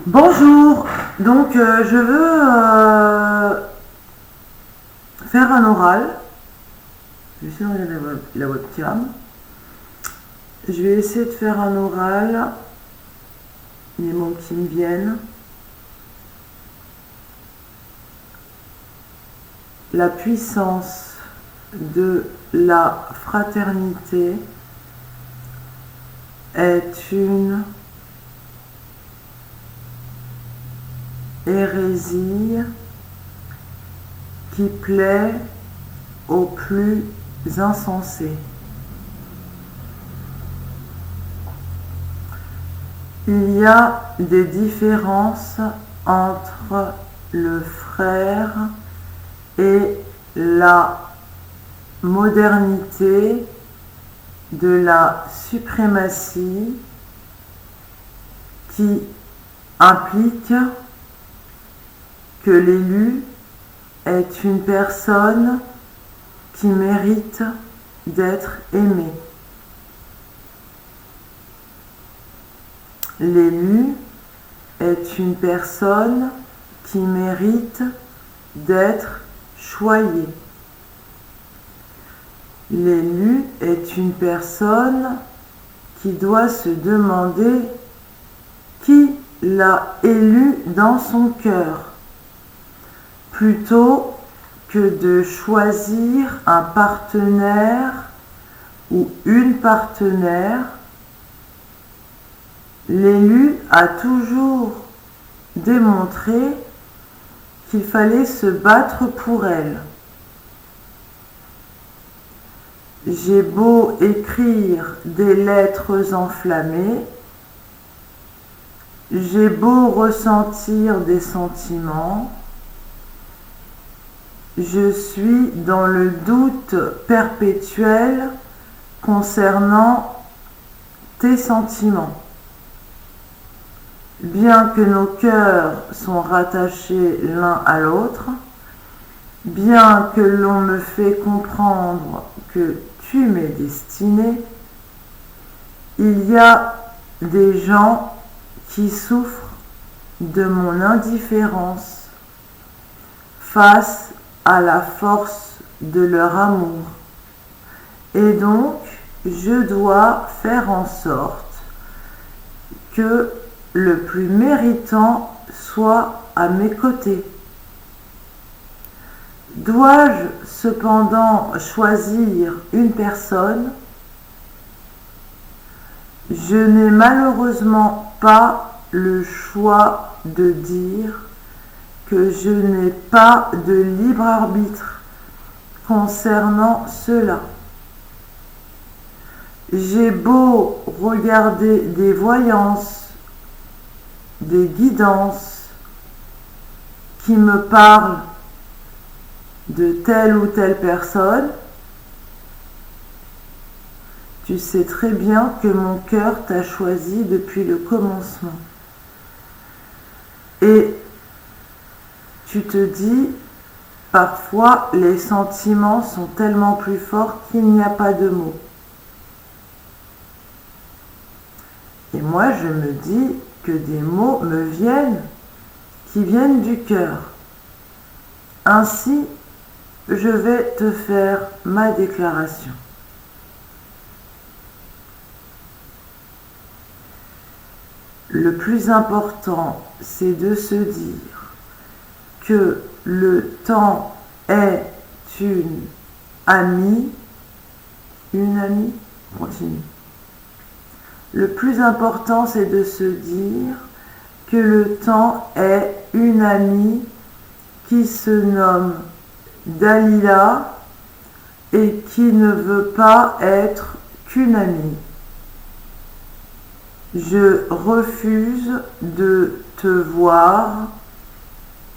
Bonjour, donc je veux faire un oral. Je vais essayer de regarder la webcam. Je vais essayer de faire un oral, les mots qui me viennent. La puissance de la fraternité est une hérésie qui plaît aux plus insensés. Il y a des différences entre le frère et la modernité de la suprématie qui implique que l'élu est une personne qui mérite d'être aimée. L'élu est une personne qui mérite d'être choyée. L'élu est une personne qui doit se demander qui l'a élu dans son cœur, plutôt que de choisir un partenaire ou une partenaire. L'élu a toujours démontré qu'il fallait se battre pour elle. J'ai beau écrire des lettres enflammées, j'ai beau ressentir des sentiments, je suis dans le doute perpétuel concernant tes sentiments. Bien que nos cœurs sont rattachés l'un à l'autre, bien que l'on me fait comprendre que tu m'es destiné, il y a des gens qui souffrent de mon indifférence face à la force de leur amour. Et donc, je dois faire en sorte que le plus méritant soit à mes côtés. Dois-je cependant choisir une personne? Je n'ai malheureusement pas le choix de dire que je n'ai pas de libre arbitre concernant cela. J'ai beau regarder des voyances, des guidances qui me parlent de telle ou telle personne, tu sais très bien que mon cœur t'a choisi depuis le commencement. Et tu te dis, parfois les sentiments sont tellement plus forts qu'il n'y a pas de mots. Et moi je me dis que des mots me viennent, qui viennent du cœur. Ainsi, je vais te faire ma déclaration. Le plus important, c'est de se dire que le temps est une amie. Continue. Le plus important, c'est de se dire que le temps est une amie qui se nomme Dalila et qui ne veut pas être qu'une amie. Je refuse de te voir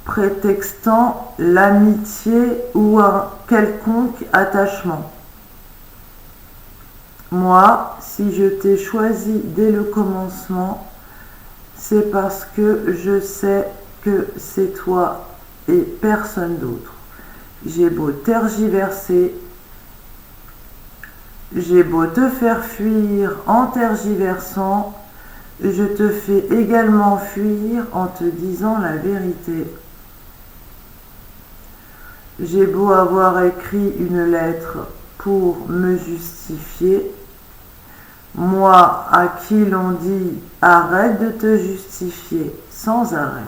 prétextant l'amitié ou un quelconque attachement. Moi, si je t'ai choisi dès le commencement, c'est parce que je sais que c'est toi et personne d'autre. J'ai beau tergiverser, j'ai beau te faire fuir en tergiversant, Je te fais également fuir en te disant la vérité. J'ai beau avoir écrit une lettre pour me justifier, moi à qui l'on dit arrête de te justifier sans arrêt.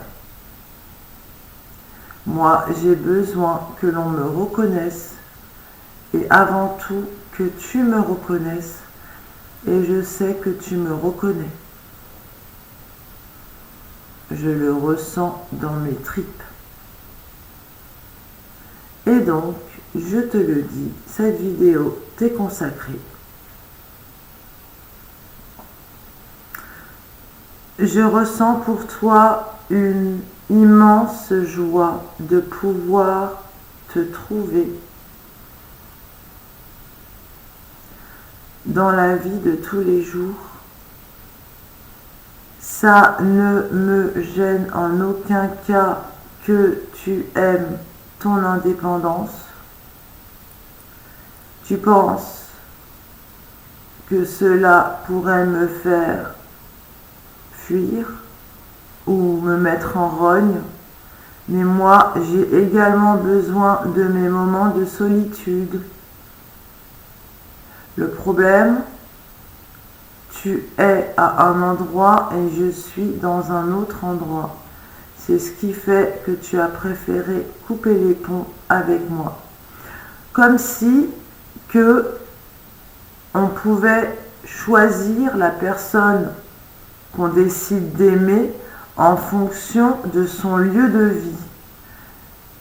Moi j'ai besoin que l'on me reconnaisse et avant tout que tu me reconnaisses et je sais que tu me reconnais. Je le ressens dans mes tripes. Et donc, je te le dis, cette vidéo t'est consacrée. Je ressens pour toi une immense joie de pouvoir te trouver dans la vie de tous les jours. Ça ne me gêne en aucun cas que tu aimes ton indépendance. Tu penses que cela pourrait me faire fuir ou me mettre en rogne, mais moi j'ai également besoin de mes moments de solitude. Le problème, tu es à un endroit et je suis dans un autre endroit. C'est ce qui fait que tu as préféré couper les ponts avec moi. Comme si que on pouvait choisir la personne qu'on décide d'aimer en fonction de son lieu de vie,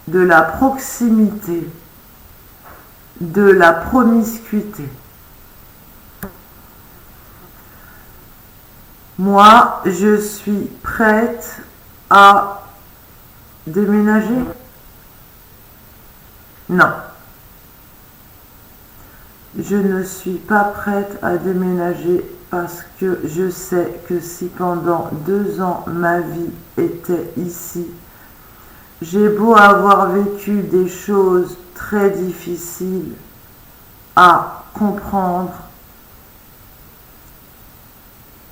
de la proximité, de la promiscuité. Moi, je suis prête à déménager? Non. Je ne suis pas prête à déménager parce que je sais que si pendant 2 ans ma vie était ici, j'ai beau avoir vécu des choses très difficiles à comprendre,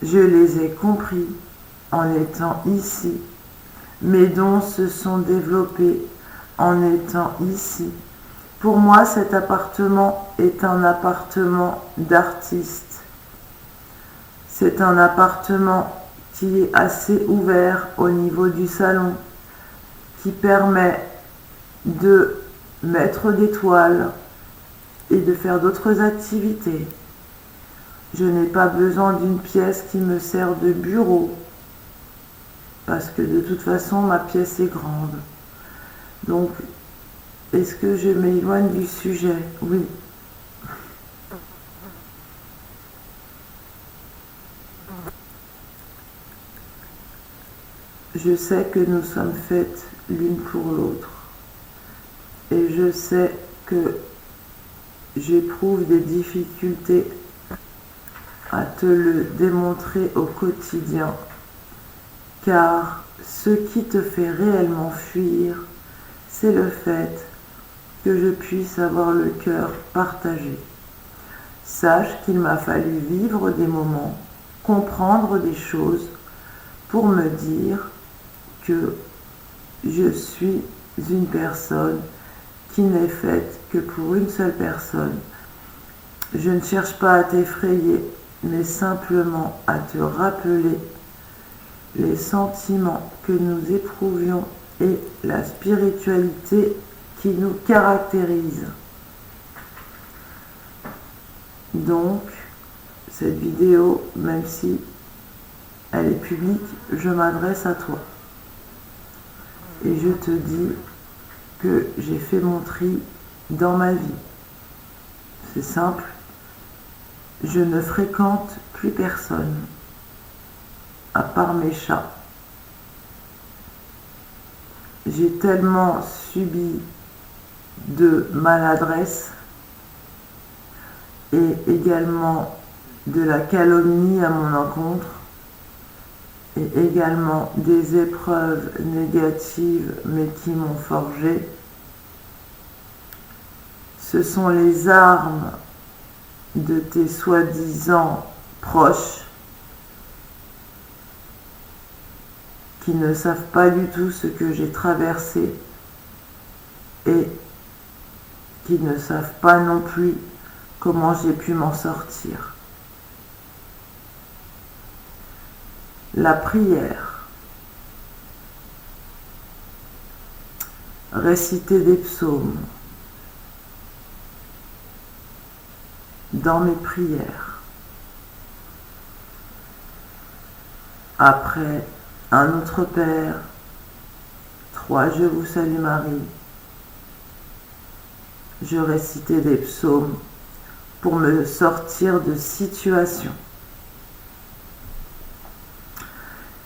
je les ai compris en étant ici. Mes dons se sont développés en étant ici. Pour moi, cet appartement est un appartement d'artiste. C'est un appartement qui est assez ouvert au niveau du salon, qui permet de mettre des toiles et de faire d'autres activités. Je n'ai pas besoin d'une pièce qui me sert de bureau, parce que de toute façon, ma pièce est grande. Donc, est-ce que je m'éloigne du sujet? Oui. Je sais que nous sommes faites l'une pour l'autre. Et je sais que j'éprouve des difficultés à te le démontrer au quotidien. Car ce qui te fait réellement fuir, c'est le fait que je puisse avoir le cœur partagé. Sache qu'il m'a fallu vivre des moments, comprendre des choses pour me dire que je suis une personne qui n'est faite que pour une seule personne. Je ne cherche pas à t'effrayer, mais simplement à te rappeler les sentiments que nous éprouvions et la spiritualité qui nous caractérise. Donc, cette vidéo, même si elle est publique, je m'adresse à toi. Et je te dis que j'ai fait mon tri dans ma vie. C'est simple. Je ne fréquente plus personne, à part mes chats. J'ai tellement subi de maladresse et également de la calomnie à mon encontre et également des épreuves négatives mais qui m'ont forgé. Ce sont les armes de tes soi-disant proches qui ne savent pas du tout ce que j'ai traversé et qui ne savent pas non plus comment j'ai pu m'en sortir. La prière, réciter des psaumes dans mes prières. Après, un Notre Père, 3 Je vous salue Marie. Je récitais des psaumes pour me sortir de situations.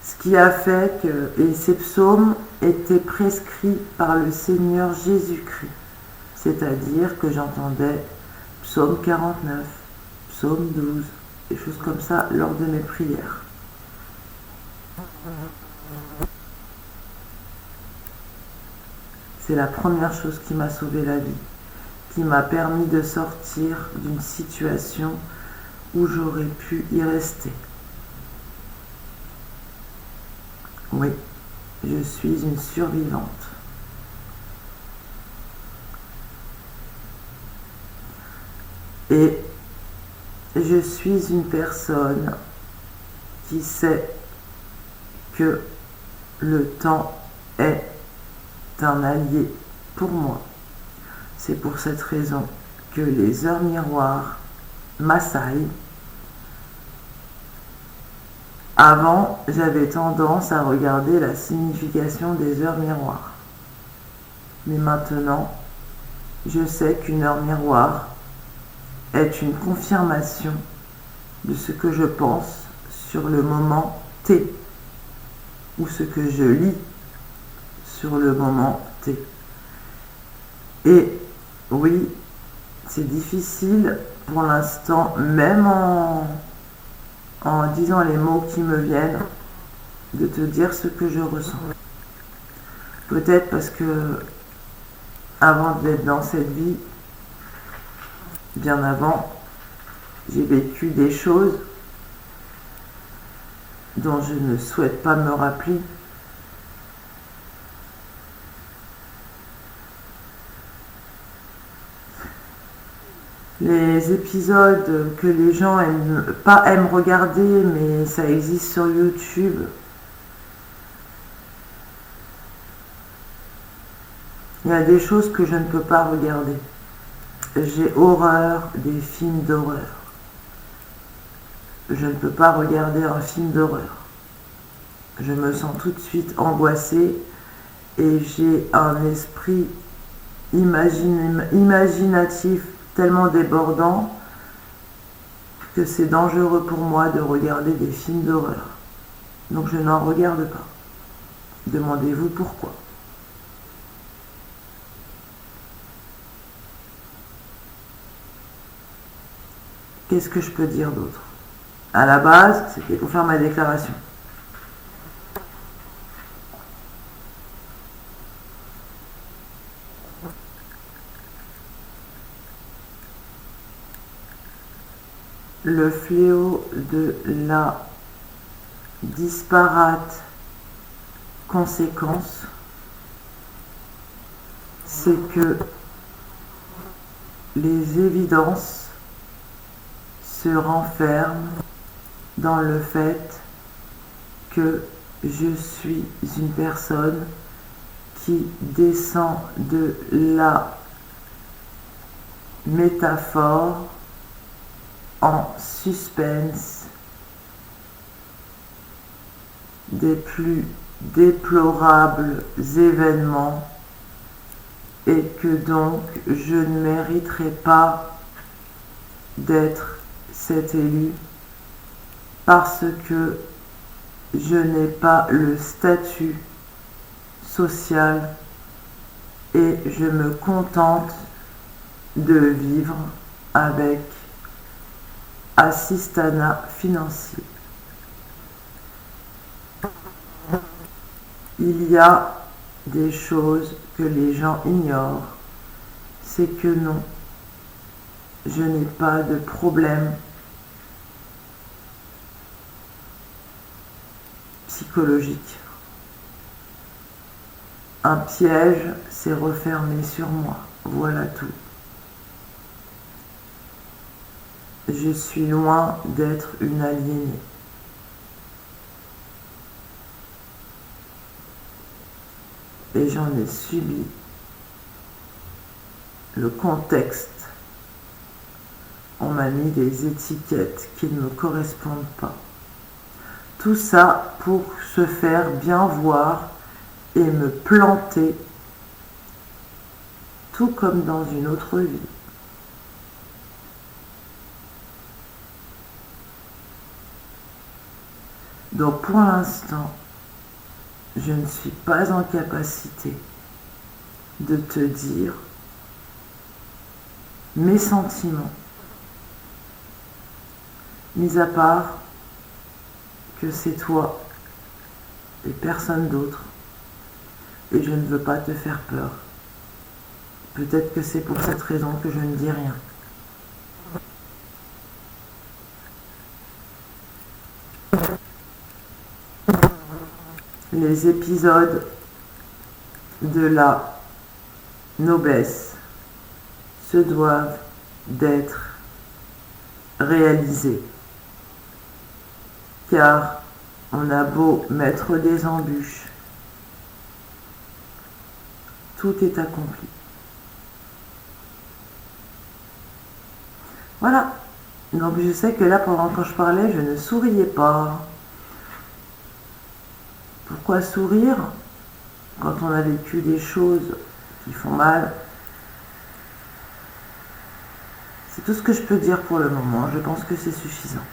Ce qui a fait que ces psaumes étaient prescrits par le Seigneur Jésus-Christ. C'est-à-dire que j'entendais psaume 49, psaume 12, des choses comme ça lors de mes prières. C'est la première chose qui m'a sauvé la vie, qui m'a permis de sortir d'une situation où j'aurais pu y rester. Oui, je suis une survivante. Et je suis une personne qui sait que le temps est un allié pour moi. C'est pour cette raison que les heures miroirs m'assaillent. Avant, j'avais tendance à regarder la signification des heures miroirs. Mais maintenant, je sais qu'une heure miroir est une confirmation de ce que je pense sur le moment T, ou ce que je lis sur le moment T. Et oui, c'est difficile pour l'instant, même en disant les mots qui me viennent, de te dire ce que je ressens. Peut-être parce que avant d'être dans cette vie, bien avant, j'ai vécu des choses dont je ne souhaite pas me rappeler. Les épisodes que les gens aiment regarder, mais ça existe sur YouTube. Il y a des choses que je ne peux pas regarder. J'ai horreur des films d'horreur. Je ne peux pas regarder un film d'horreur. Je me sens tout de suite angoissée et j'ai un esprit imaginatif tellement débordant que c'est dangereux pour moi de regarder des films d'horreur. Donc je n'en regarde pas. Demandez-vous pourquoi. Qu'est-ce que je peux dire d'autre? À la base, c'était pour faire ma déclaration. Le fléau de la disparate conséquence, c'est que les évidences se renferment dans le fait que je suis une personne qui descend de la métaphore en suspense des plus déplorables événements et que donc je ne mériterai pas d'être cet élu parce que je n'ai pas le statut social et je me contente de vivre avec assistanat financier. Il y a des choses que les gens ignorent, c'est que non, je n'ai pas de problème psychologique. Un piège s'est refermé sur moi. Voilà tout. Je suis loin d'être une aliénée. Et j'en ai subi le contexte. On m'a mis des étiquettes qui ne me correspondent pas. Tout ça pour se faire bien voir et me planter, tout comme dans une autre vie. Donc pour l'instant, je ne suis pas en capacité de te dire mes sentiments, mis à part que c'est toi et personne d'autre, et je ne veux pas te faire peur. Peut-être que c'est pour cette raison que je ne dis rien. Les épisodes de la noblesse se doivent d'être réalisés, car on a beau mettre des embûches, tout est accompli. Voilà. Donc je sais que là, pendant quand je parlais, je ne souriais pas. Pourquoi sourire quand on a vécu des choses qui font mal? C'est tout ce que je peux dire pour le moment. Je pense que c'est suffisant.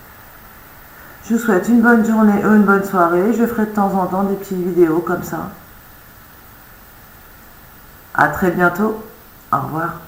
Je vous souhaite une bonne journée ou une bonne soirée. Je ferai de temps en temps des petites vidéos comme ça. À très bientôt. Au revoir.